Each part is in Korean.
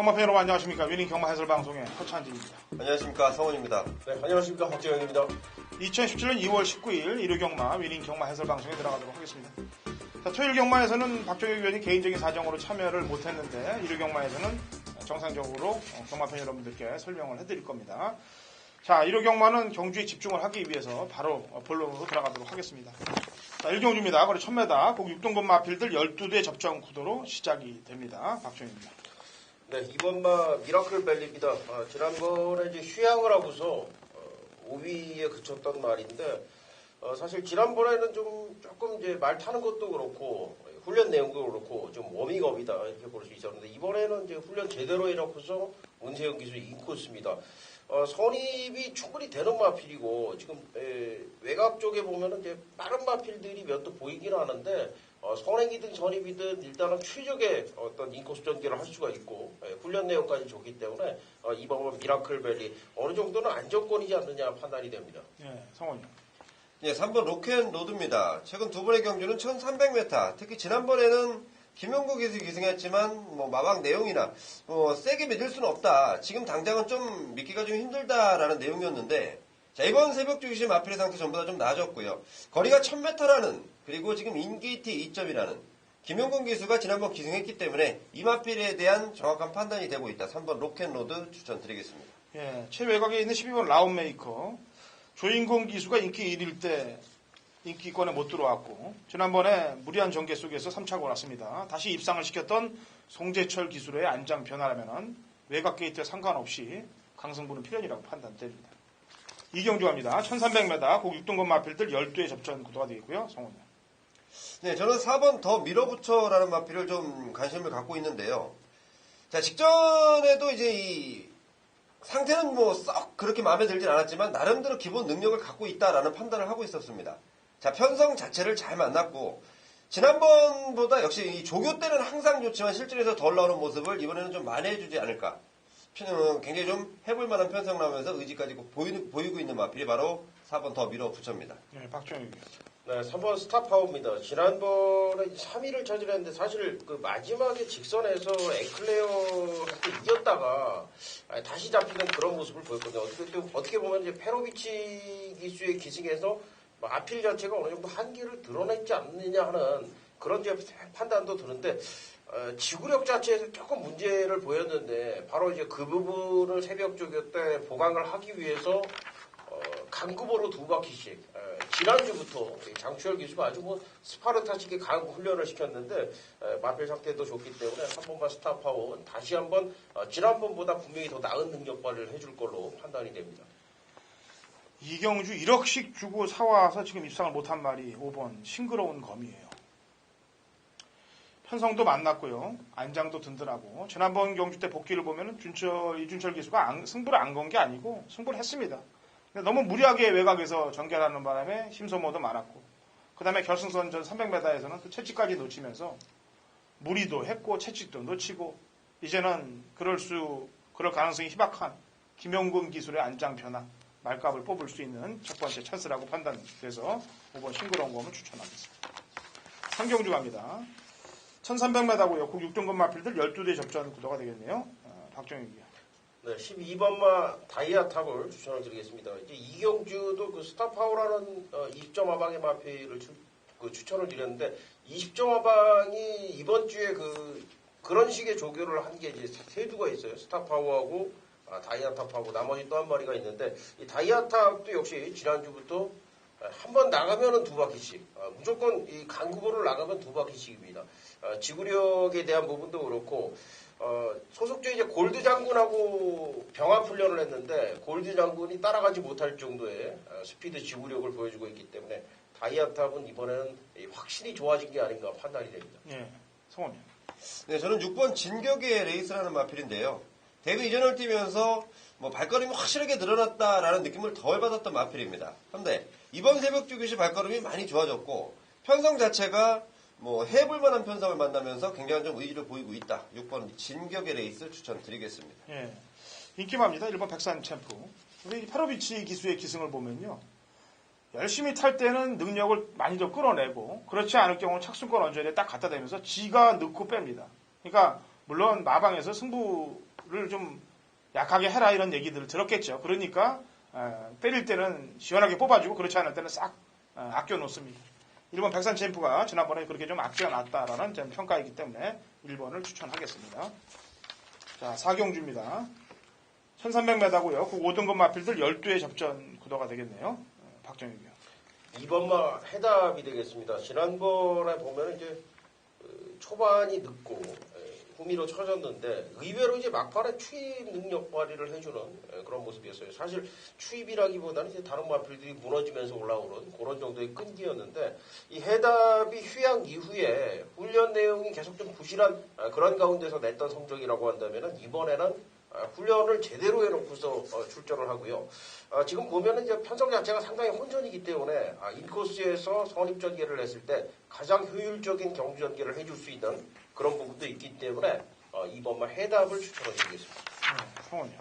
경마팬 여러분 안녕하십니까. 위닝 경마 해설 방송의 허찬진입니다. 안녕하십니까. 성원입니다. 네, 안녕하십니까. 박재영입니다. 2017년 2월 19일 일요 경마 위닝 경마 해설 방송에 들어가도록 하겠습니다. 자, 토요일 경마에서는 박정혁 위원이 개인적인 사정으로 참여를 못했는데 일요 경마에서는 정상적으로 경마팬 여러분들께 설명을 해드릴 겁니다. 자, 일요 경마는 경주에 집중을 하기 위해서 바로 본론으로 들어가도록 하겠습니다. 자, 1경주입니다. 거리 1000m, 꼭 6등급 마필들 12대 접전 구도로 시작이 됩니다. 박정혁입니다. 네, 이번 미라클밸리입니다. 지난번에 이제 휴양을 하고서 5위에 그쳤던 말인데, 사실 지난번에는 조금 이제 말 타는 것도 그렇고, 훈련 내용도 그렇고, 좀 워밍업이다, 이렇게 볼 수 있었는데, 이번에는 이제 훈련 제대로 해놓고서 문세영 기수 인코스입니다. 선입이 충분히 되는 마필이고, 지금, 외곽 쪽에 보면은 이제 빠른 마필들이 몇 도 보이긴 하는데, 선행이든 전입이든 일단은 최적의 어떤 인코스 전개를 할 수가 있고, 훈련 내용까지 좋기 때문에, 이번 미라클밸리 어느 정도는 안정권이지 않느냐 판단이 됩니다. 네, 성원이요. 예, 3번 로켓로드입니다. 최근 두 번의 경주는 1300m, 특히 지난번에는 김용구 기수 기승했지만, 마방 내용이나, 세게 믿을 수는 없다. 지금 당장은 좀 믿기가 좀 힘들다라는 내용이었는데, 자, 이번 새벽 주기시 마필의 상태 전보다 좀 나아졌고요. 거리가 1000m라는, 그리고 지금 인기티 2점이라는, 김용근 기수가 지난번 기승했기 때문에 이 마필에 대한 정확한 판단이 되고 있다. 3번 로켓로드 추천드리겠습니다. 예, 최외곽에 있는 12번 라운메이커. 조인공 기수가 인기 1일 때 인기권에 못 들어왔고, 지난번에 무리한 전개 속에서 3차고 났습니다. 다시 입상을 시켰던 송재철 기수로의 안장 변화라면은 외곽 게이트에 상관없이 강승부는 필연이라고 판단됩니다. 이경주 갑니다. 1300m, 꼭 6등급 마필들 12의 접전 구도가 되겠고요. 성훈이. 네, 저는 4번 더 밀어붙여라는 마필을 좀 관심을 갖고 있는데요. 자, 직전에도 이제 이 상태는 썩 그렇게 마음에 들진 않았지만 나름대로 기본 능력을 갖고 있다라는 판단을 하고 있었습니다. 자, 편성 자체를 잘 만났고 지난번보다 역시 이 조교 때는 항상 좋지만 실전에서 덜 나오는 모습을 이번에는 좀 만회해주지 않을까. 굉장히 좀 해볼 만한 편성 나오면서 의지까지 보이고 있는 마필이 바로 4번 더 밀어붙여입니다. 네, 박정혁이요. 네, 3번 스타파워입니다. 지난번에 3위를 차지했는데 사실 그 마지막에 직선에서 에클레어한테 이겼다가 다시 잡히는 그런 모습을 보였거든요. 어떻게 보면 이제 페로비치 기수의 기승에서 아필 자체가 어느 정도 한계를 드러냈지 않느냐 하는 그런 이제 판단도 드는데, 지구력 자체에서 조금 문제를 보였는데, 바로 이제 그 부분을 새벽 조교 때 보강을 하기 위해서 강구보로 2바퀴씩, 지난주부터 장추열 기수가 아주 스파르타식의 강 훈련을 시켰는데, 마필 상태도 좋기 때문에 3번과 스타파워 다시 한번 지난번보다 분명히 더 나은 능력 발휘를 해줄 걸로 판단이 됩니다. 이경주 1억씩 주고 사와서 지금 입상을 못한 말이 5번 싱그러운 검이에요. 편성도 만났고요. 안장도 든든하고, 지난번 경주 때 복귀를 보면은 이준철 기수가 승부를 안 건 게 아니고 승부를 했습니다. 근데 너무 무리하게 외곽에서 전개하는 바람에 힘소모도 많았고, 그 다음에 결승선전 300m에서는 또 채찍까지 놓치면서 무리도 했고 채찍도 놓치고, 이제는 그럴 가능성이 희박한 김용근 기술의 안장 변화, 말값을 뽑을 수 있는 첫 번째 찬스라고 판단돼서 5번 싱그러운 검을 추천하겠습니다. 상경주 갑니다. 1300m고요. 국 6등급 마필들 12대 접전 구도가 되겠네요. 박정혁이요. 네, 12번마 다이아탑을 추천을 드리겠습니다. 이제 이경주도 그 스타파워라는 20점 하방의 마필을 추천을 드렸는데, 20점 하방이 이번 주에 그런 식의 조교를 한 게 이제 세 두가 있어요. 스타파워하고 다이아탑하고 나머지 또 한 마리가 있는데, 이 다이아탑도 역시 지난주부터 한 번 나가면은 2바퀴씩, 무조건 이 강구보를 나가면 2바퀴씩입니다. 지구력에 대한 부분도 그렇고, 소속주에 이제 골드 장군하고 병합 훈련을 했는데, 골드 장군이 따라가지 못할 정도의 스피드 지구력을 보여주고 있기 때문에, 다이아탑은 이번에는 확실히 좋아진 게 아닌가 판단이 됩니다. 네, 성원이요. 네, 저는 6번 진격의 레이스라는 마필인데요. 데뷔 이전을 뛰면서 발걸음이 확실하게 늘어났다라는 느낌을 덜 받았던 마필입니다. 그런데 이번 새벽 주기시 발걸음이 많이 좋아졌고, 편성 자체가 해볼 만한 편성을 만나면서 굉장한 좀 의지를 보이고 있다. 6번 진격의 레이스 추천드리겠습니다. 예, 인기마입니다. 1번 백산 챔프. 우리 페로비치 기수의 기승을 보면요, 열심히 탈 때는 능력을 많이 더 끌어내고, 그렇지 않을 경우는 착순권 언저리에 딱 갖다 대면서 지가 넣고 뺍니다. 그러니까 물론 마방에서 승부 공주를 좀 약하게 해라 이런 얘기들을 들었겠죠. 그러니까 때릴 때는 시원하게 뽑아주고 그렇지 않을 때는 싹 아껴놓습니다. 일본 백산 챔프가 지난번에 그렇게 좀 아껴놨다라는 평가이기 때문에 1번을 추천하겠습니다. 자, 4경주입니다. 1300m고요. 그 5등급 마필들 12회 접전 구도가 되겠네요. 박정익이요. 2번만 해답이 되겠습니다. 지난번에 보면 이제 초반이 늦고 후미로 쳐졌는데 의외로 이제 막판에 추입 능력 발휘를 해주는 그런 모습이었어요. 사실 추입이라기보다는 이제 다른 마필들이 무너지면서 올라오는 그런 정도의 끈기였는데 이 해답이 휴양 이후에 훈련 내용이 계속 좀 부실한 그런 가운데서 냈던 성적이라고 한다면은 이번에는 훈련을 제대로 해놓고서 출전을 하고요. 지금 보면은 이제 편성 자체가 상당히 혼전이기 때문에 인코스에서 선입전개를 했을 때 가장 효율적인 경주 전개를 해줄 수 있는 그런 부분도 있기 때문에 2번만 해답을 추천을 드리겠습니다. 성원이요.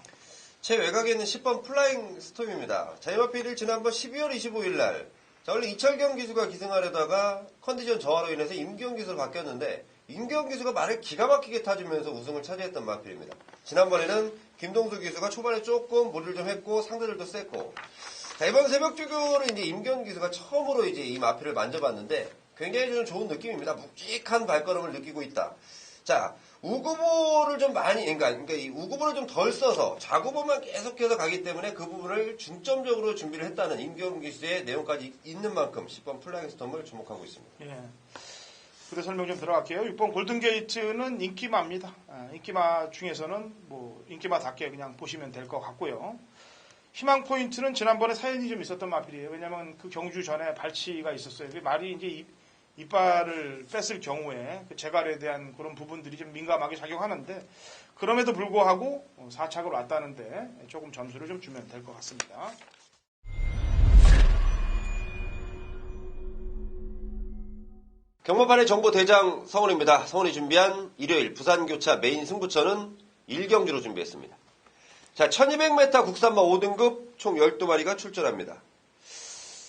제 외곽에 있는 10번 플라잉 스톰입니다. 자, 이 마필을 지난번 12월 25일 날, 자, 원래 이철경 기수가 기승하려다가 컨디션 저하로 인해서 임기용 기수로 바뀌었는데, 임기용 기수가 말을 기가 막히게 타주면서 우승을 차지했던 마필입니다. 지난번에는 김동수 기수가 초반에 조금 무리를 좀 했고, 상대들도 셌고, 자, 이번 새벽 주교는 이제 임기용 기수가 처음으로 이제 이 마필을 만져봤는데, 굉장히 좀 좋은 느낌입니다. 묵직한 발걸음을 느끼고 있다. 자, 우구보를 좀 많이, 그러니까 이 우구보를 좀 덜 써서 좌구보만 계속해서 가기 때문에 그 부분을 중점적으로 준비를 했다는 임기용 기수의 내용까지 있는 만큼 10번 플라잉 스톰을 주목하고 있습니다. 예. 그대 설명 좀 들어갈게요. 6번 골든게이트는 인기마입니다. 인기마 중에서는 뭐 인기마답게 그냥 보시면 될 것 같고요. 희망 포인트는 지난번에 사연이 좀 있었던 마필이에요. 왜냐하면 그 경주 전에 발치가 있었어요. 말이 이제 이빨을 뺐을 경우에 그 재갈에 대한 그런 부분들이 좀 민감하게 작용하는데 그럼에도 불구하고 4착으로 왔다는데 조금 점수를 좀 주면 될 것 같습니다. 경마판의 정보 대장 성훈입니다. 성훈이 준비한 일요일 부산교차 메인 승부처는 1경주로 준비했습니다. 자, 1200m 국산마 5등급 총 12마리가 출전합니다.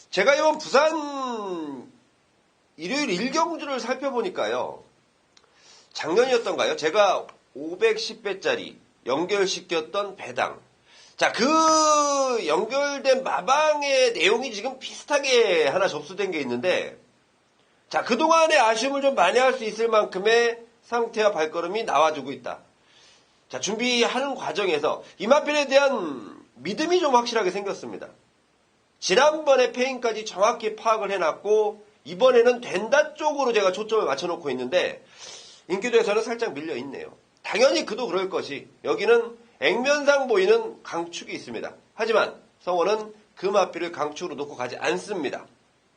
제가 이번 부산 일요일 1경주를 살펴보니까요. 작년이었던가요? 제가 510배짜리 연결시켰던 배당. 자, 그 연결된 마방의 내용이 지금 비슷하게 하나 접수된 게 있는데 자, 그동안의 아쉬움을 좀 만회할 수 있을 만큼의 상태와 발걸음이 나와주고 있다. 자, 준비하는 과정에서 이 마필에 대한 믿음이 좀 확실하게 생겼습니다. 지난번에 페인까지 정확히 파악을 해놨고 이번에는 된다 쪽으로 제가 초점을 맞춰놓고 있는데 인기도에서는 살짝 밀려있네요. 당연히 그도 그럴 것이 여기는 액면상 보이는 강축이 있습니다. 하지만 성원은 그 마필을 강축으로 놓고 가지 않습니다.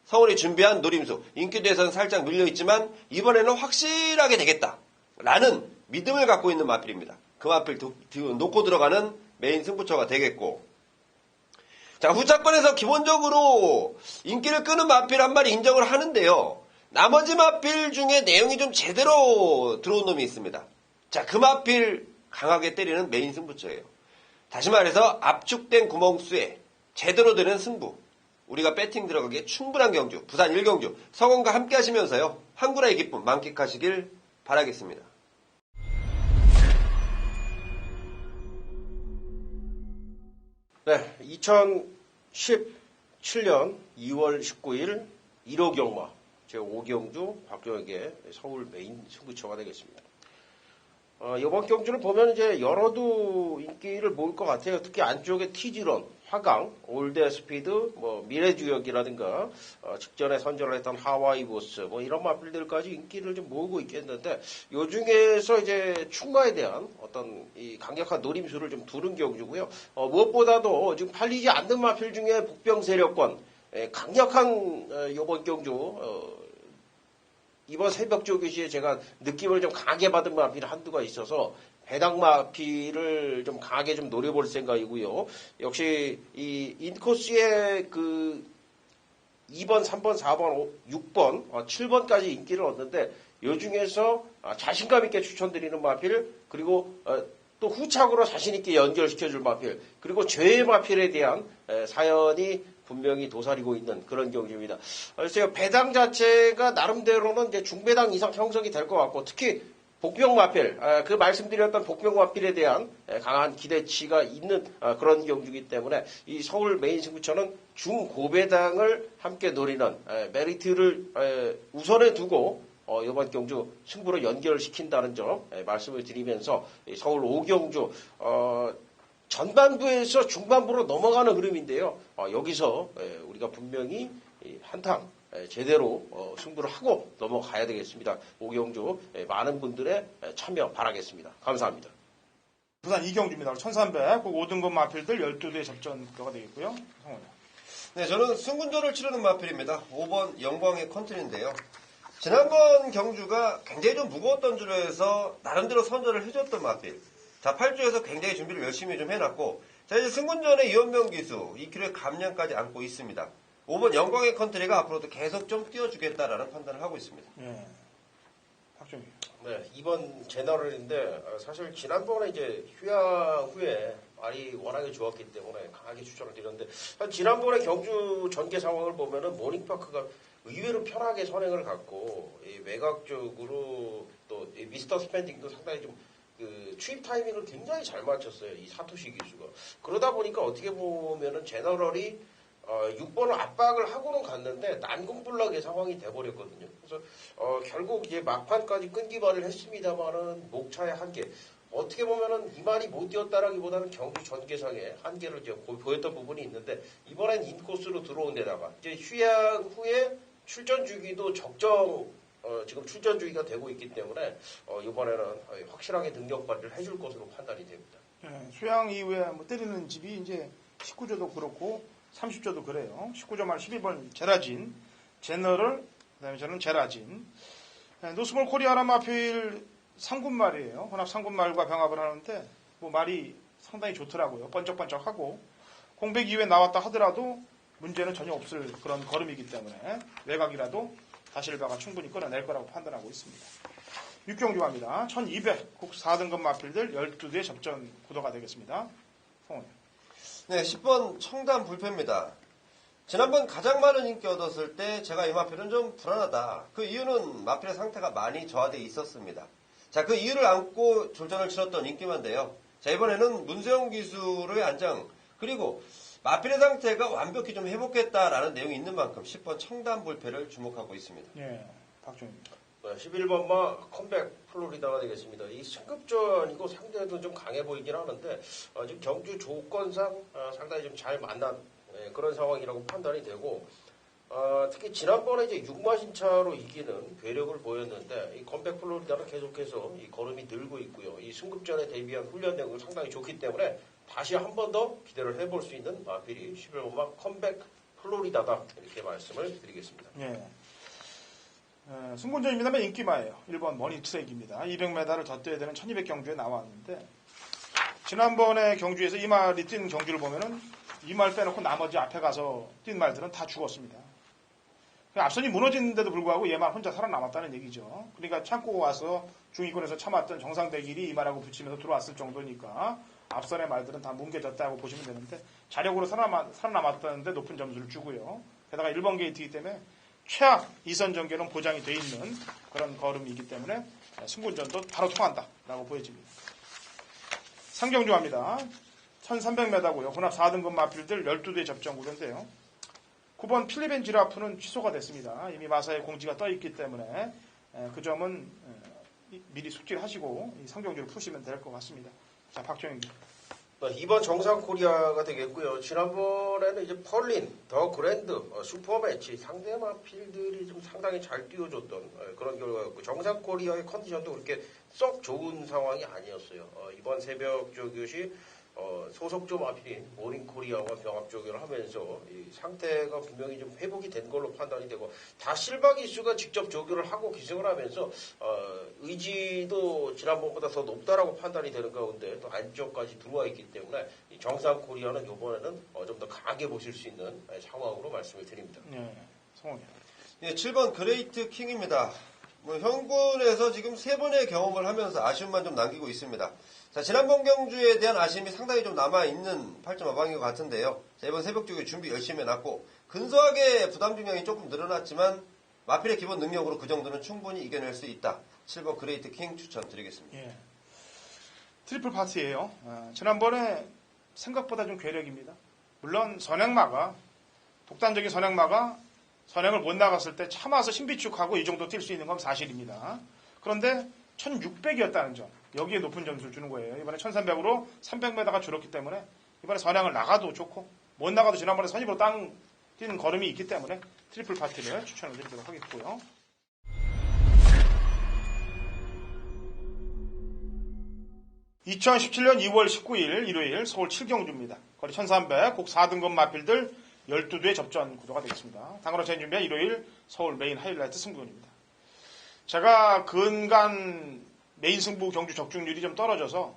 성원이 준비한 노림수, 인기도에서는 살짝 밀려있지만 이번에는 확실하게 되겠다 라는 믿음을 갖고 있는 마필입니다. 그 마필 놓고 들어가는 메인 승부처가 되겠고 자, 후차권에서 기본적으로 인기를 끄는 마필 한 마리 인정을 하는데요. 나머지 마필 중에 내용이 좀 제대로 들어온 놈이 있습니다. 자, 그 마필 강하게 때리는 메인 승부처예요. 다시 말해서 압축된 구멍수에 제대로 되는 승부. 우리가 배팅 들어가기에 충분한 경주, 부산 1경주, 성원과 함께 하시면서요. 한구라의 기쁨 만끽하시길 바라겠습니다. 네, 2017년 2월 19일 1호 경마 제5경주 박정혁의 서울 메인 승부처가 되겠습니다. 이번 경주를 보면 이제 여러도 인기를 모을 것 같아요. 특히 안쪽에 티지런, 화강, 올드 스피드, 미래주역이라든가 직전에 선전을 했던 하와이 보스, 이런 마필들까지 인기를 좀 모으고 있겠는데 요 중에서 이제 충마에 대한 어떤 이 강력한 노림수를 좀 두른 경주고요. 무엇보다도 지금 팔리지 않는 마필 중에 북병 세력권 강력한 이번 경주 이번 새벽 조교시에 제가 느낌을 좀 강하게 받은 마필 한두가 있어서 배당 마필을 좀 강하게 좀 노려볼 생각이고요. 역시 이 인코스의 그 2번, 3번, 4번, 6번, 7번까지 인기를 얻는데 이 중에서 자신감 있게 추천드리는 마필 그리고 또 후착으로 자신 있게 연결시켜줄 마필 그리고 죄의 마필에 대한 사연이 분명히 도사리고 있는 그런 경주입니다. 글쎄요, 배당 자체가 나름대로는 이제 중배당 이상 형성이 될 것 같고, 특히 복병마필, 그 말씀드렸던 복병마필에 대한 강한 기대치가 있는 그런 경주이기 때문에 이 서울 메인 승부처는 중고배당을 함께 노리는 메리트를 우선에 두고 이번 경주 승부로 연결시킨다는 점 말씀을 드리면서 서울 5경주 전반부에서 중반부로 넘어가는 흐름인데요. 여기서 우리가 분명히 한탕 제대로 승부를 하고 넘어가야 되겠습니다. 5경주 많은 분들의 참여 바라겠습니다. 감사합니다. 부산 2경주입니다. 1300, 그 5등급 마필들 12대 접전 구도가 되겠고요. 성훈이. 네, 저는 승군전을 치르는 마필입니다. 5번 영광의 컨트리인데요. 지난번 경주가 굉장히 좀 무거웠던 주로 해서 나름대로 선전을 해줬던 마필. 자, 8주에서 굉장히 준비를 열심히 좀 해놨고, 자, 이제 승군전의 이원명 기수 2kg의 감량까지 안고 있습니다. 5번 영광의 컨트리가 앞으로도 계속 좀 띄워주겠다라는 판단을 하고 있습니다. 예. 박정희. 네, 이번 제너럴인데 사실 지난번에 이제 휴양 후에 말이 워낙에 좋았기 때문에 강하게 추천을 드렸는데 지난번에 경주 전개 상황을 보면은 모닝파크가 의외로 편하게 선행을 갖고 이 외곽적으로 또 이 미스터 스펜딩도 상당히 좀 그 추입 타이밍을 굉장히 잘 맞췄어요. 이 사토시 기수가. 그러다 보니까 어떻게 보면은 제너럴이 6번을 압박을 하고는 갔는데 난공불락의 상황이 돼버렸거든요. 그래서 결국 이제 막판까지 끈기발을 했습니다만은 목차의 한계. 어떻게 보면은 이 말이 못 뛰었다라기보다는 경기 전개상의 한계를 이제 보였던 부분이 있는데 이번엔 인코스로 들어온 데다가 이제 휴양 후에 출전 주기도 적정 지금 출전 주기가 되고 있기 때문에 이번에는 확실하게 능력 발휘를 해줄 것으로 판단이 됩니다. 예, 수양 이후에 뭐 때리는 집이 이제 19조도 그렇고 30조도 그래요. 19조 말 12번 제라진, 제너럴, 그다음에 저는 제라진. 노스몰 코리아라 마필 3군 말이에요. 혼합 3군 말과 병합을 하는데 뭐 말이 상당히 좋더라고요. 번쩍번쩍하고 공백 이후에 나왔다 하더라도 문제는 전혀 없을 그런 걸음이기 때문에 외곽이라도 다실바가 충분히 끌어낼 거라고 판단하고 있습니다. 6경주 갑니다. 1200 국 4등급 마필들 12대 접전 구도가 되겠습니다. 성훈이. 네, 10번 청담 불패입니다. 지난번 가장 많은 인기 얻었을 때 제가 이 마필은 좀 불안하다. 그 이유는 마필의 상태가 많이 저하되어 있었습니다. 자, 그 이유를 안고 졸전을 치렀던 인기만인데요. 자, 이번에는 문세영 기수의 안장 그리고 마필의 상태가 완벽히 좀 회복했다라는 내용이 있는 만큼 10번 청담 불패를 주목하고 있습니다. 예, 박종입니다. 11번마 컴백 플로리다가 되겠습니다. 이 승급전이고 상대도 좀 강해 보이긴 하는데 지금 경주 조건상 상당히 좀 잘 만난 그런 상황이라고 판단이 되고 특히 지난번에 이제 6마신차로 이기는 괴력을 보였는데 이 컴백 플로리다는 계속해서 이 걸음이 늘고 있고요. 이 승급전에 대비한 훈련 내용이 상당히 좋기 때문에 다시 한 번 더 기대를 해볼 수 있는 마필이 11번마 컴백 플로리다다 이렇게 말씀을 드리겠습니다. 예. 승군전입니다만 인기마예요. 1번 머니트랙입니다. 200m를 더 뛰어야 되는 1200경주에 나왔는데 지난번에 경주에서 이 말이 뛴 경주를 보면은 이 말 빼놓고 나머지 앞에 가서 뛴 말들은 다 죽었습니다. 앞선이 무너지는데도 불구하고 얘만 혼자 살아남았다는 얘기죠. 그러니까 참고 와서 중위권에서 참았던 정상대길이 이 말하고 붙이면서 들어왔을 정도니까 앞선의 말들은 다 뭉개졌다고 보시면 되는데 자력으로 살아남았다는데 높은 점수를 주고요. 게다가 1번 게이트이기 때문에 최악 2선 전개는 보장이 돼 있는 그런 걸음이기 때문에 승군전도 바로 통한다라고 보여집니다. 3경주 갑니다. 1300m고요. 혼합 4등급 마필들 12대 접전 구도인데요. 9번 필리벤 지라프는 취소가 됐습니다. 이미 마사에 공지가 떠 있기 때문에 그 점은 미리 숙지를 하시고 이 3경주를 푸시면 될 것 같습니다. 자, 박정희. 2번 정상 코리아가 되겠고요. 지난번에는 이제 펄린, 더 그랜드, 슈퍼매치 상대 마필들이 좀 상당히 잘 띄워줬던 그런 결과였고 정상 코리아의 컨디션도 그렇게 썩 좋은 상황이 아니었어요. 이번 새벽 조교시 소속조 마필인 모닝코리아와 병합 조교를 하면서 이 상태가 분명히 좀 회복이 된 걸로 판단이 되고 다 실바 기수가 직접 조교를 하고 기승을 하면서 의지도 지난번보다 더 높다라고 판단이 되는 가운데 또 안쪽까지 들어와 있기 때문에 이 정상 코리아는 이번에는 좀 더 강하게 보실 수 있는 상황으로 말씀을 드립니다. 네, 성훈이. 예, 7번 그레이트 킹입니다. 현군에서 지금 3번의 경험을 하면서 아쉬움만 좀 남기고 있습니다. 자, 지난번 경주에 대한 아쉬움이 상당히 좀 남아있는 8점 마방인 것 같은데요. 자, 이번 새벽 쪽에 준비 열심히 해놨고, 근소하게 부담 중량이 조금 늘어났지만, 마필의 기본 능력으로 그 정도는 충분히 이겨낼 수 있다. 7번 그레이트 킹 추천드리겠습니다. 예. 트리플 파트예요. 지난번에 생각보다 좀 괴력입니다. 물론 독단적인 선행마가 선행을 못 나갔을 때 참아서 신비축하고 이 정도 뛸 수 있는 건 사실입니다. 그런데 1600이었다는 점, 여기에 높은 점수를 주는 거예요. 이번에 1300으로 300m가 줄었기 때문에 이번에 선행을 나가도 좋고 못 나가도 지난번에 선입으로 뛰는 걸음이 있기 때문에 트리플 파트를 추천을 드리도록 하겠고요. (2017년 2월 19일) 일요일 서울 7경주입니다. 거리 1300, 곡 4등급 마필들 12두의 접전 구도가 되겠습니다. 당으로 재준비한 일요일 서울 메인 하이라이트 승부입니다. 제가 근간 메인 승부 경주 적중률이 좀 떨어져서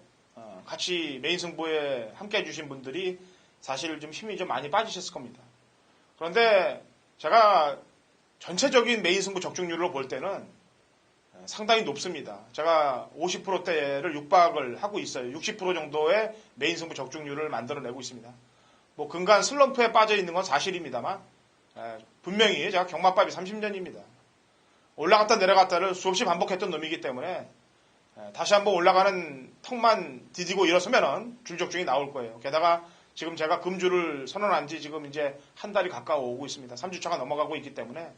같이 메인 승부에 함께 해주신 분들이 사실 좀 힘이 좀 많이 빠지셨을 겁니다. 그런데 제가 전체적인 메인 승부 적중률로 볼 때는 상당히 높습니다. 제가 50%대를 육박을 하고 있어요. 60% 정도의 메인 승부 적중률을 만들어내고 있습니다. 뭐 근간 슬럼프에 빠져 있는 건 사실입니다만 분명히 제가 경마밥이 30년입니다. 올라갔다 내려갔다를 수없이 반복했던 놈이기 때문에 다시 한번 올라가는 턱만 디디고 일어서면은 줄적중이 나올 거예요. 게다가 지금 제가 금주를 선언한 지 지금 이제 한 달이 가까워 오고 있습니다. 3주차가 넘어가고 있기 때문에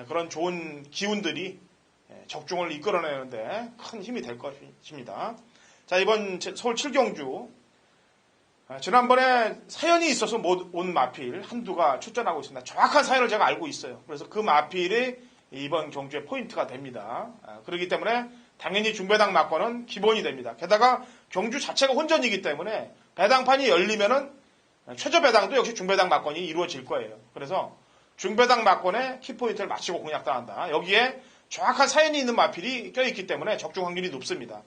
그런 좋은 기운들이 적중을 이끌어내는데 큰 힘이 될 것입니다. 자, 이번 서울 7경주 지난번에 사연이 있어서 못 온 마필 한두가 출전하고 있습니다. 정확한 사연을 제가 알고 있어요. 그래서 그 마필이 이번 경주의 포인트가 됩니다. 그렇기 때문에 당연히 중배당 막권은 기본이 됩니다. 게다가 경주 자체가 혼전이기 때문에 배당판이 열리면은 최저 배당도 역시 중배당 막권이 이루어질 거예요. 그래서 중배당 막권에 키포인트를 마치고 공략당한다. 여기에 정확한 사연이 있는 마필이 껴있기 때문에 적중 확률이 높습니다.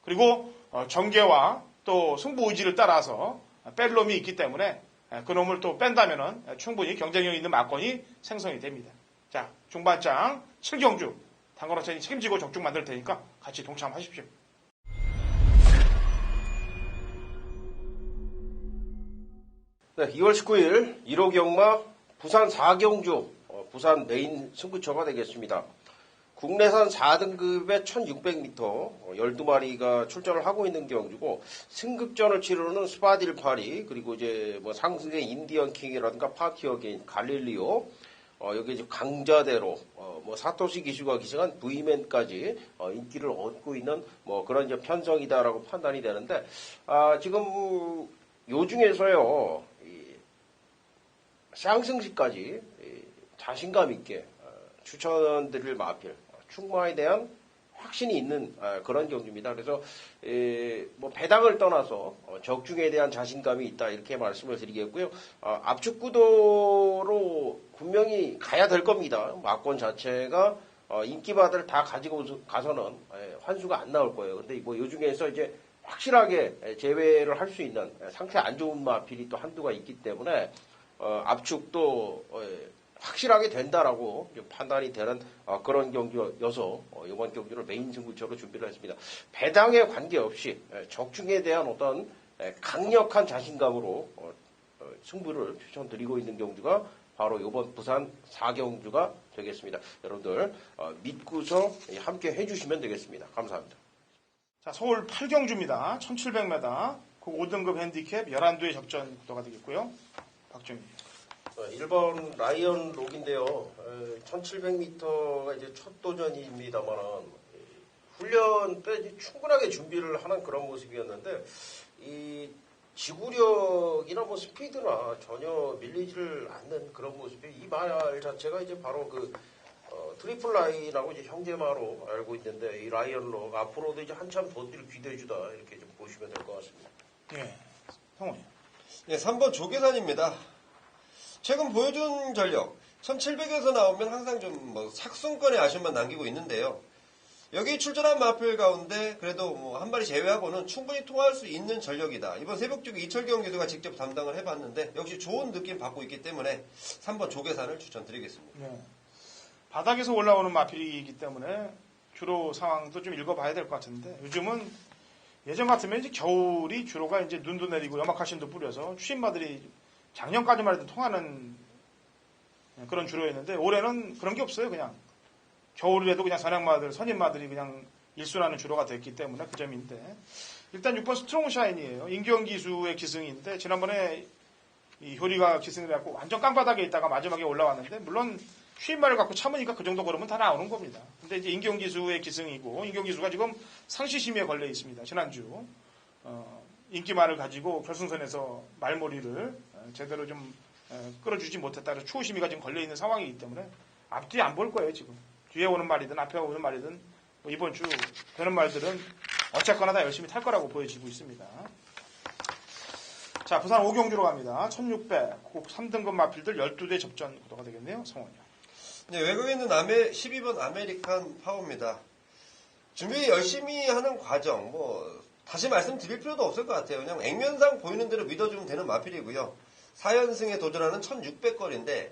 그리고 전개와 또 승부 의지를 따라서 뺄 놈이 있기 때문에 그 놈을 또 뺀다면은 충분히 경쟁력 있는 막권이 생성이 됩니다. 자, 중반장 7경주 당거노천이 책임지고 적중 만들 테니까 같이 동참하십시오. 네, 2월 19일 1호 경마 부산 4경주 부산 메인 승부처가 되겠습니다. 국내산 4등급의 1600m 12마리가 출전을 하고 있는 경주고 승급전을 치르는 스파딜파리 그리고 이제 뭐 상승의 인디언 킹이라든가 파티어게인 갈릴리오 여기 이제 강자대로 뭐 사토시 기슈가 기승한 V맨까지 인기를 얻고 있는 뭐 그런 이제 편성이다라고 판단이 되는데 지금 요 중에서요 상승시까지 자신감 있게 추천드릴 마필 충마에 대한 확신이 있는 그런 경주입니다. 그래서 뭐 배당을 떠나서 적중에 대한 자신감이 있다 이렇게 말씀을 드리겠고요. 압축 구도로 분명히 가야 될 겁니다. 막권 자체가 인기바들 다 가지고 가서는 환수가 안 나올 거예요. 근데 뭐 요 중에서 이제 확실하게 제외를 할 수 있는 상태 안 좋은 마필이 또 한두가 있기 때문에 압축도 확실하게 된다라고 판단이 되는 그런 경기여서 이번 경기를 메인 승부처로 준비를 했습니다. 배당에 관계없이 적중에 대한 어떤 강력한 자신감으로 승부를 추천드리고 있는 경주가 바로 이번 부산 4경주가 되겠습니다. 여러분들 믿고서 함께 해주시면 되겠습니다. 감사합니다. 자, 서울 8경주입니다. 1700m 그 5등급 핸디캡 11두의 접전 구도가 되겠고요. 박정희. 1번 라이언 록인데요. 1700m가 이제 첫 도전입니다만은 훈련 때 충분하게 준비를 하는 그런 모습이었는데 이 지구력이나 뭐 스피드나 전혀 밀리지를 않는 그런 모습이 이 말 자체가 이제 바로 그 트리플 라인하고 이제 형제마로 알고 있는데 이 라이언 록 앞으로도 이제 한참 더 뛸 기대주다 이렇게 좀 보시면 될 것 같습니다. 예, 성훈이. 네, 3번 조계산입니다. 최근 보여준 전력 1700에서 나오면 항상 좀 뭐 삭승권의 아쉬움만 남기고 있는데요. 여기 출전한 마필 가운데 그래도 뭐 한 마리 제외하고는 충분히 통할 수 있는 전력이다. 이번 새벽주기 이철경 교수가 직접 담당을 해봤는데 역시 좋은 느낌 받고 있기 때문에 3번 조계산을 추천드리겠습니다. 네. 바닥에서 올라오는 마필이기 때문에 주로 상황도 좀 읽어봐야 될 것 같은데 요즘은 예전 같으면 이제 겨울이 주로가 이제 눈도 내리고 염화칼슘도 뿌려서 추신마들이 작년까지만 해도 통하는 그런 주로였는데 올해는 그런 게 없어요. 그냥 겨울에도 그냥 선양마들, 선임마들이 그냥 일순하는 주로가 됐기 때문에 그 점인데 일단 6번 스트롱샤인이에요. 임기영 기수의 기승인데 지난번에 이 효리가 기승을 해갖고 완전 깡바닥에 있다가 마지막에 올라왔는데 물론 휘인말을 갖고 참으니까 그 정도 걸으면 다 나오는 겁니다. 근데 이제 임기영 기수의 기승이고 임기영 기수가 지금 상시심의에 걸려 있습니다. 지난주 인기말을 가지고 결승선에서 말머리를 제대로 좀 끌어주지 못했다. 그래서 추후심의가 지금 걸려 있는 상황이기 때문에 앞뒤 안 볼 거예요 지금. 뒤에 오는 말이든 앞에 오는 말이든 뭐 이번 주 되는 말들은 어쨌거나 다 열심히 탈 거라고 보여지고 있습니다. 자, 부산 오경주로 갑니다. 1600, 국 3등급 마필들 12대 접전 구도가 되겠네요. 성원이요. 네, 외국에 있는 12번 아메리칸 파워입니다. 준비 열심히 하는 과정, 다시 말씀드릴 필요도 없을 것 같아요. 그냥 액면상 보이는 대로 믿어주면 되는 마필이고요. 4연승에 도전하는 1600거리인데,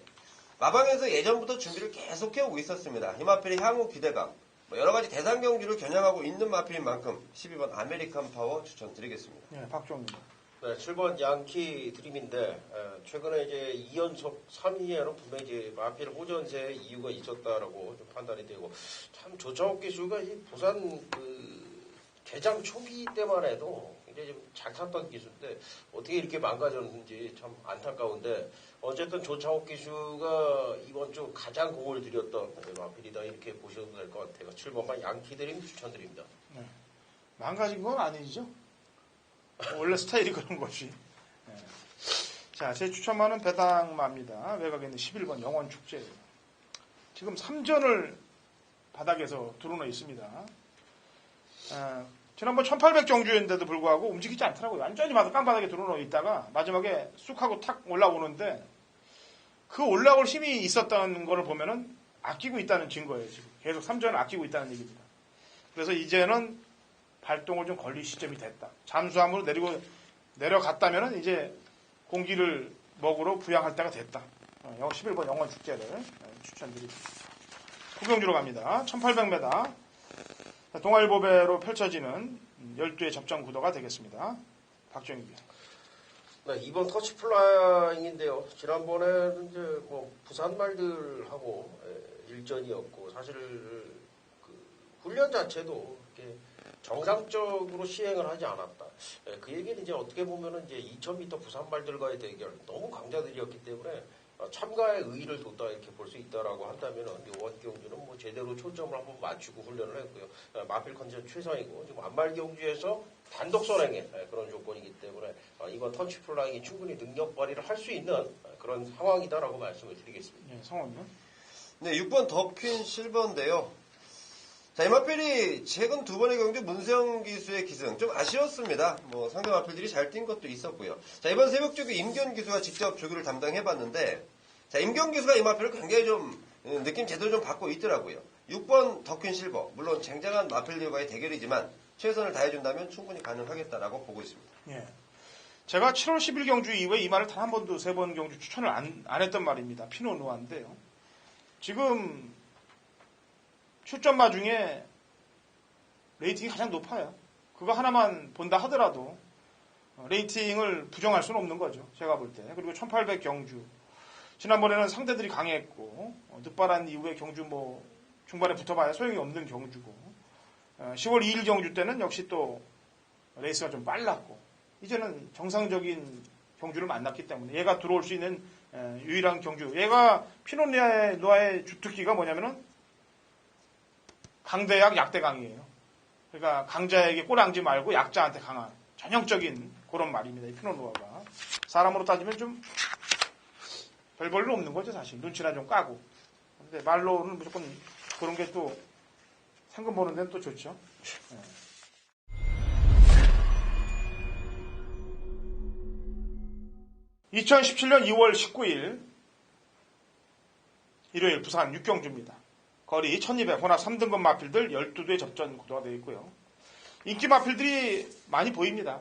마방에서 예전부터 준비를 계속해오고 있었습니다. 이 마필의 향후 기대감, 여러 가지 대상 경주를 겨냥하고 있는 마필인 만큼 12번 아메리칸 파워 추천드리겠습니다. 네, 박종입니다. 네, 7번 양키 드림인데 최근에 이제 2연속 3위에는 분명히 이제 마필 호전세의 이유가 있었다라고 좀 판단이 되고 참 조창욱 기수가 이 부산 개장 초기 때만 해도 이제 좀 잘 탔던 기수인데 어떻게 이렇게 망가졌는지 참 안타까운데 어쨌든 조창욱 기수가 이번 주 가장 공을 들였던 마필이다 이렇게 보셔도 될 것 같아요. 7번만 양키 드림 추천드립니다. 네. 망가진 건 아니죠. 원래 스타일이 그런 것이. 네. 자, 제 추천만은 배당마입니다. 외곽에 있는 11번 영원축제. 지금 3전을 바닥에서 드러나 있습니다. 지난번 1800 경주였는데도 불구하고 움직이지 않더라고요. 완전히 깡바닥에 드러나 있다가 마지막에 쑥 하고 탁 올라오는데 그 올라올 힘이 있었다는 걸 보면은 아끼고 있다는 증거예요. 지금 계속 3전을 아끼고 있다는 얘기입니다. 그래서 이제는 발동을 좀 걸릴 시점이 됐다. 잠수함으로 내려갔다면 이제 공기를 먹으러 부양할 때가 됐다. 11번 영원 축제를 추천드립니다. 구경주로 갑니다. 1800m 동아일보배로 펼쳐지는 12의 접전 구도가 되겠습니다. 박정희입 네, 이번 터치플라잉인데요. 지난번에는 이제 부산 말들하고 일전이었고 사실 훈련 자체도 이렇게 정상적으로 시행을 하지 않았다. 그 얘기는 이제 어떻게 보면은 이제 2000m 부산 말들과의 대결 너무 강자들이었기 때문에 참가의 의의를 뒀다 이렇게 볼 수 있다라고 한다면은 이번 경주는 제대로 초점을 한번 맞추고 훈련을 했고요. 마필 컨디션 최상이고 지금 안말 경주에서 단독 선행의 그런 조건이기 때문에 이번 터치플라잉이 충분히 능력 발휘를 할 수 있는 그런 상황이다라고 말씀을 드리겠습니다. 네, 성원이요. 네, 6번 더퀸 실버인데요. 자, 이 마필이 최근 두 번의 경주 문세영 기수의 기승 좀 아쉬웠습니다. 상대 마필들이 잘 뛴 것도 있었고요. 자, 이번 새벽 조교 임기현 기수가 직접 조교를 담당해봤는데, 자, 임기현 기수가 이 마필을 굉장히 좀 느낌 제대로 좀 받고 있더라고요. 6번 더퀸 실버, 물론 쟁쟁한 마필들과의 대결이지만 최선을 다해준다면 충분히 가능하겠다라고 보고 있습니다. 예. 제가 7월 10일 경주 이후에 이 말을 단 한 번도 3번 경주 추천을 안 했던 말입니다. 피노누아인데요. 지금 출전마 중에 레이팅이 가장 높아요. 그거 하나만 본다 하더라도 레이팅을 부정할 수는 없는 거죠. 제가 볼 때. 그리고 1800 경주. 지난번에는 상대들이 강했고 늦바란 이후에 경주 중반에 붙어봐야 소용이 없는 경주고 10월 2일 경주 때는 역시 또 레이스가 좀 빨랐고 이제는 정상적인 경주를 만났기 때문에 얘가 들어올 수 있는 유일한 경주. 얘가 피노누아의 주특기가 뭐냐면은 강대약, 약대강이에요. 그러니까 강자에게 꼬랑지 말고 약자한테 강한 전형적인 그런 말입니다. 이 피노누아가. 사람으로 따지면 좀 별 볼일 없는 거죠, 사실. 눈치나 좀 까고. 근데 말로는 무조건 그런 게 또 상금 보는 데는 또 좋죠. 네. (2017년 2월 19일) 일요일 부산 육경주입니다. 거리 1200 혼합 3등급 마필들 12대 접전 구도가 되어 있고요. 인기 마필들이 많이 보입니다.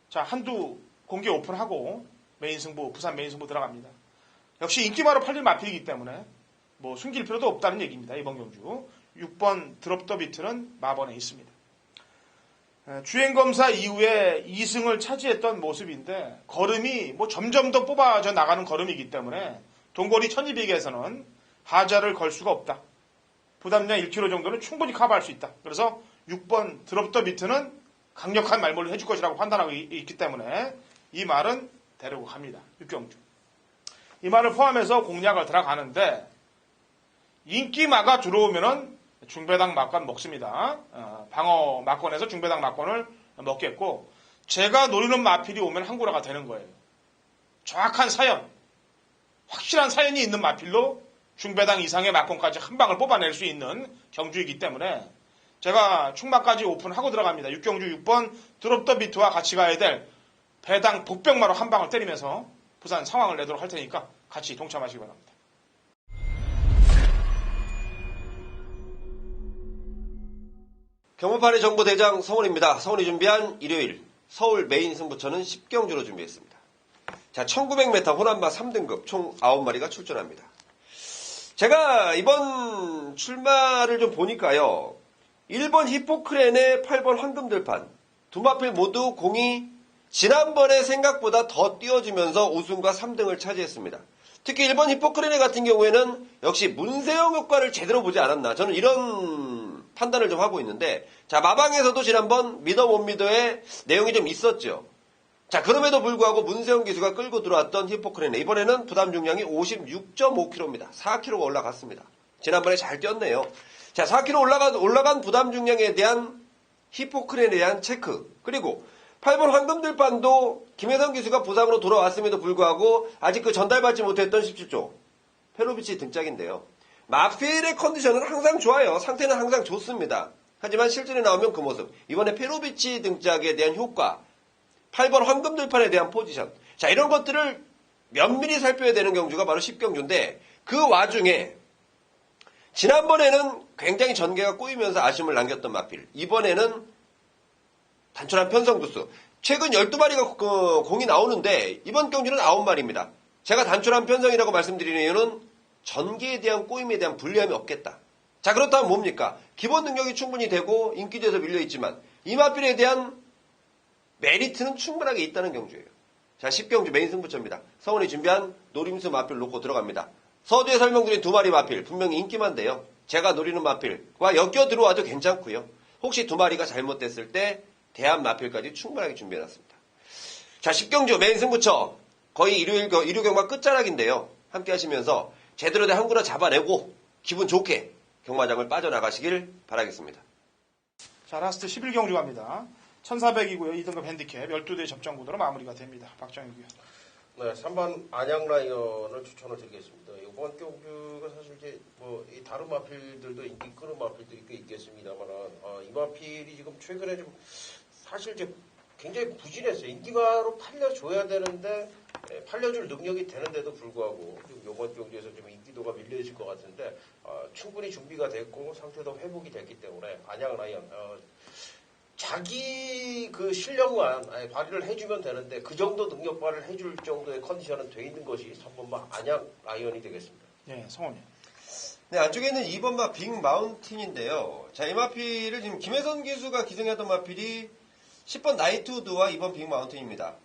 자, 한두 공개 오픈하고 메인 승부, 부산 메인 승부 들어갑니다. 역시 인기마로 팔릴 마필이기 때문에 숨길 필요도 없다는 얘기입니다. 이번 경주. 6번 드롭 더 비트는 마번에 있습니다. 주행검사 이후에 2승을 차지했던 모습인데 걸음이 점점 더 뽑아져 나가는 걸음이기 때문에 동거리 1200에서는 하자를 걸 수가 없다. 부담량 1kg 정도는 충분히 커버할 수 있다. 그래서 6번 드롭 더 비트는 강력한 말몰을 해줄 것이라고 판단하고 있기 때문에 이 말은 데리고 갑니다. 육경주. 이 말을 포함해서 공략을 들어가는데 인기마가 들어오면은 중배당 막권 먹습니다. 방어 막권에서 중배당 막권을 먹겠고 제가 노리는 마필이 오면 한구라가 되는 거예요. 정확한 사연, 확실한 사연이 있는 마필로 중배당 이상의 막권까지 한 방을 뽑아낼 수 있는 경주이기 때문에 제가 충마까지 오픈하고 들어갑니다. 육경주 6번 드롭 더 비트와 같이 가야 될 배당 복병마로 한 방을 때리면서 부산 상황을 내도록 할 테니까 같이 동참하시기 바랍니다. 경무판의 정보대장 성훈입니다. 성훈이 준비한 일요일 서울 메인 승부처는 10경주로 준비했습니다. 자, 1900m 호남마 3등급 총 9마리가 출전합니다. 제가 이번 출마를 좀 보니까요. 1번 히포크렌의 8번 황금들판 두 마필 모두 공이 지난번에 생각보다 더 띄워지면서 우승과 3등을 차지했습니다. 특히 1번 히포크렌의 같은 경우에는 역시 문세영 효과를 제대로 보지 않았나 저는 이런 판단을 좀 하고 있는데 자 마방에서도 지난번 미더 못 미더의 내용이 좀 있었죠. 자 그럼에도 불구하고 문세영 기수가 끌고 들어왔던 히포크렌 이번에는 부담 중량이 56.5kg입니다. 4kg가 올라갔습니다. 지난번에 잘 뛰었네요. 자 4kg 올라간 부담 중량에 대한 히포크렌에 대한 체크 그리고 8번 황금들판도 김혜성 기수가 부상으로 돌아왔음에도 불구하고 아직 그 전달받지 못했던 17조 페로비치 등짝인데요. 마필의 컨디션은 항상 좋아요. 상태는 항상 좋습니다. 하지만 실전에 나오면 그 모습. 이번에 페로비치 등짝에 대한 효과 8번 황금들판에 대한 포지션. 자 이런 것들을 면밀히 살펴야 되는 경주가 바로 10경주인데 그 와중에 지난번에는 굉장히 전개가 꼬이면서 아쉬움을 남겼던 마필. 이번에는 단촐한 편성두수. 최근 12마리가 공이 나오는데 이번 경주는 9마리입니다. 제가 단촐한 편성이라고 말씀드리는 이유는 전개에 대한 꼬임에 대한 불리함이 없겠다. 자 그렇다면 뭡니까? 기본 능력이 충분히 되고 인기도에서 밀려있지만 이 마필에 대한 메리트는 충분하게 있다는 경주예요. 자 10경주 메인 승부처입니다. 성훈이 준비한 노림수 마필 놓고 들어갑니다. 서두에 설명드린 두 마리 마필 분명히 인기만데요. 제가 노리는 마필과 엮여 들어와도 괜찮고요. 혹시 두 마리가 잘못됐을 때 대한 마필까지 충분하게 준비해놨습니다. 자 10경주 메인 승부처 거의 일요 경마 끝자락인데요. 함께 하시면서 제대로 된 한구나 잡아내고 기분 좋게 경마장을 빠져나가시길 바라겠습니다. 자 라스트 11경주 갑니다. 1400이고요. 2등급 핸디캡 12대 접전 구도로 마무리가 됩니다. 박정희고요. 네, 3번 안양 라이언을 추천을 드리겠습니다. 이번 경주가 사실 이제 이 다른 마필들도 인기 끄는 마필들이 꽤 있겠습니다만은 이 마필이 지금 최근에 좀 사실 이제 굉장히 부진했어요. 인기마로 팔려줘야 되는데 팔려줄 능력이 되는데도 불구하고 좀 이번 경주에서 좀 인기도가 밀려있을 것 같은데 충분히 준비가 됐고 상태도 회복이 됐기 때문에 안양 라이언 자기 그 실력만 발휘를 해주면 되는데 그 정도 능력 발휘를 해줄 정도의 컨디션은 돼 있는 것이 3번마 안양 라이언이 되겠습니다. 네, 성훈이. 네, 안쪽에는 2번마 빅 마운틴인데요. 자, 이 마필을 지금 김혜선 기수가 기승했던 마필이 10번 나이트우드와 2번 빅 마운틴입니다.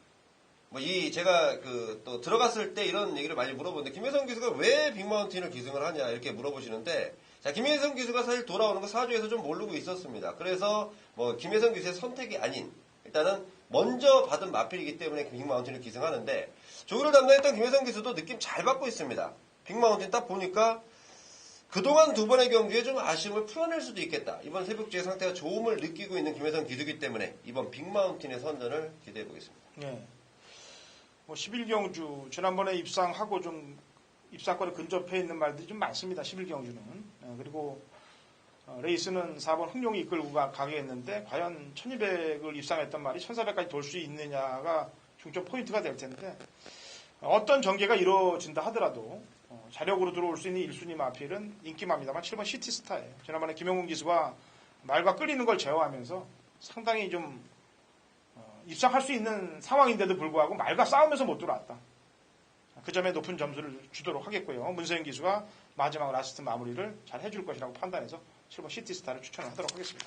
제가 또 들어갔을 때 이런 얘기를 많이 물어보는데 김혜선 기수가 왜 빅 마운틴을 기승을 하냐 이렇게 물어보시는데 자, 김혜성 기수가 사실 돌아오는 거 사주에서 좀 모르고 있었습니다. 그래서 김혜성 기수의 선택이 아닌 일단은 먼저 받은 마필이기 때문에 빅마운틴을 기승하는데 조기를 담당했던 김혜성 기수도 느낌 잘 받고 있습니다. 빅마운틴 딱 보니까 그동안 두 번의 경주에 좀 아쉬움을 풀어낼 수도 있겠다. 이번 새벽주의 상태가 좋음을 느끼고 있는 김혜성 기수이기 때문에 이번 빅마운틴의 선전을 기대해 보겠습니다. 네. 11경주 지난번에 입상하고 좀 입상권에 근접해 있는 말들이 좀 많습니다. 11경주는. 그리고 레이스는 4번 흥룡이 이끌고 가게 했는데 과연 1200을 입상했던 말이 1400까지 돌 수 있느냐가 중점 포인트가 될 텐데 어떤 전개가 이루어진다 하더라도 자력으로 들어올 수 있는 1순위 마필은 인기마입니다만 7번 시티스타예요. 지난번에 김영훈 기수가 말과 끌리는 걸 제어하면서 상당히 좀 입상할 수 있는 상황인데도 불구하고 말과 싸우면서 못 들어왔다. 그 점에 높은 점수를 주도록 하겠고요. 문세영 기수가 마지막 라스트 마무리를 잘 해줄 것이라고 판단해서 7번 시티스타를 추천하도록 하겠습니다.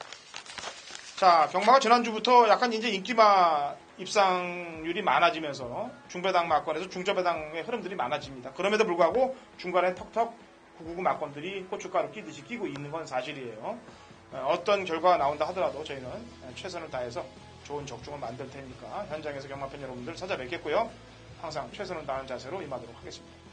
자, 경마가 지난주부터 약간 이제 인기마 입상률이 많아지면서 중배당 마권에서 중저배당의 흐름들이 많아집니다. 그럼에도 불구하고 중간에 턱턱 구구구 막건들이 고춧가루 끼듯이 끼고 있는 건 사실이에요. 어떤 결과가 나온다 하더라도 저희는 최선을 다해서 좋은 적중을 만들 테니까 현장에서 경마팬 여러분들 찾아뵙겠고요. 항상 최선을 다하는 자세로 임하도록 하겠습니다.